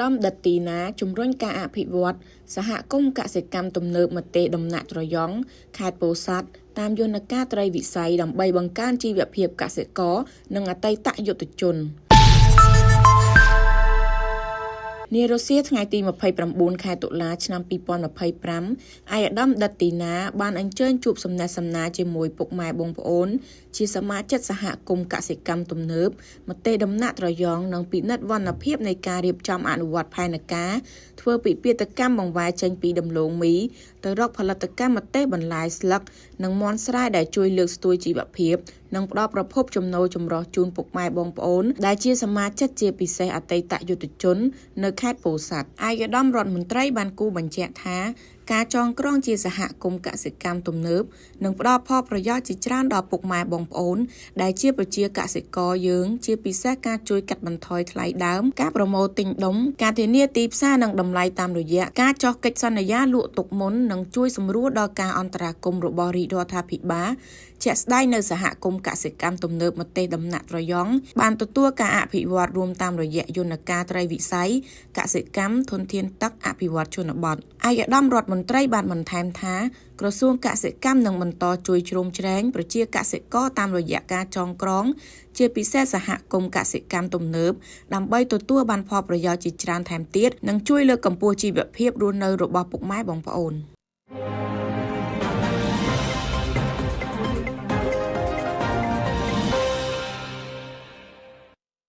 ដំដទីណាជំរុញការអភិវឌ្ឍសហគមន៍កសិកម្មទំនើបមតេដំណាក់ត្រយងខេត្តពោធិ៍សាត់តាមយន្តការត្រីវិស័យដើម្បីបង្កើនជីវភាពកសិករនិងអតីតយុទ្ធជននារសៀលថ្ងៃទី29ខែតុលាឆ្នាំ2025អាយដាមដទីណាបានអញ្ជើញជួបសំណេះសំណាលជាមួយពុកម៉ែបងប្អូនជាសមាជិកសហគមន៍កសិកម្មទំនើបមតេដំណាក់ត្រយងនិងពិនិត្យវណ្ណភាពនៃការរៀបចំអនុវត្តផែនការធ្វើពិពិធកម្មបង្វែរចេញពីដំឡូងមីទៅរកផលិតកម្មមតេបន្លែស្លឹកនិងមាន់ស្រែដែលជួយលើកស្ទួយជីវភាពនិងផ្ដល់ប្រភពចំណូលចម្រុះជូនពុកម៉ែបងប្អូនដែលជាសមាជិកជាពិសេសអតីតយុទ្ធជននៅខេត្តពោធិ៍សាត់អាយដាមរដ្ឋមន្ត្រីបានគូបញ្ជាក់ថាការចងក្រងជាសហគមន៍កសិកម្មទំនើបនឹងផ្ដល់ផលប្រយោជន៍ជាច្រើនដល់ពុកម៉ែបងប្អូនដែលជាប្រជាកសិករយើងជាពិសេសការជួយកាត់បន្ថយថ្លៃដើមការប្រមូលទិញដុំការធានាទីផ្សារនិងតម្លៃតាមរយៈការចុះកិច្ចសន្យាលក់ទុកមុននិងជួយសម្រួលដល់ការអន្តរាគមន៍របស់រាជរដ្ឋាភិបាលជាក់ស្ដែងនៅសហគមន៍កសិកម្មទំនើបមតេដំណាក់ត្រយងបានទទួលការអភិវឌ្ឍរួមតាមរយៈយន្តការត្រីវិស័យកសិកម្មធនធានទឹកអភិវឌ្ឍជនបទអាយដាមរដ្ឋមន្ត្រីបានបន្ថែមថាក្រសួងកសិកម្មនឹងបន្តជួយជ្រោមជ្រែងប្រជាកសិករតាមរយៈការចងក្រងជាពិសេសសហគមន៍កសិកម្មទំនើបដើម្បីទទួលបានផលប្រយោជន៍ជាច្រើនថែមទៀតនិងជួយលើកកម្ពស់ជីវភាពរស់នៅរបស់ពុកម៉ែបងប្អូន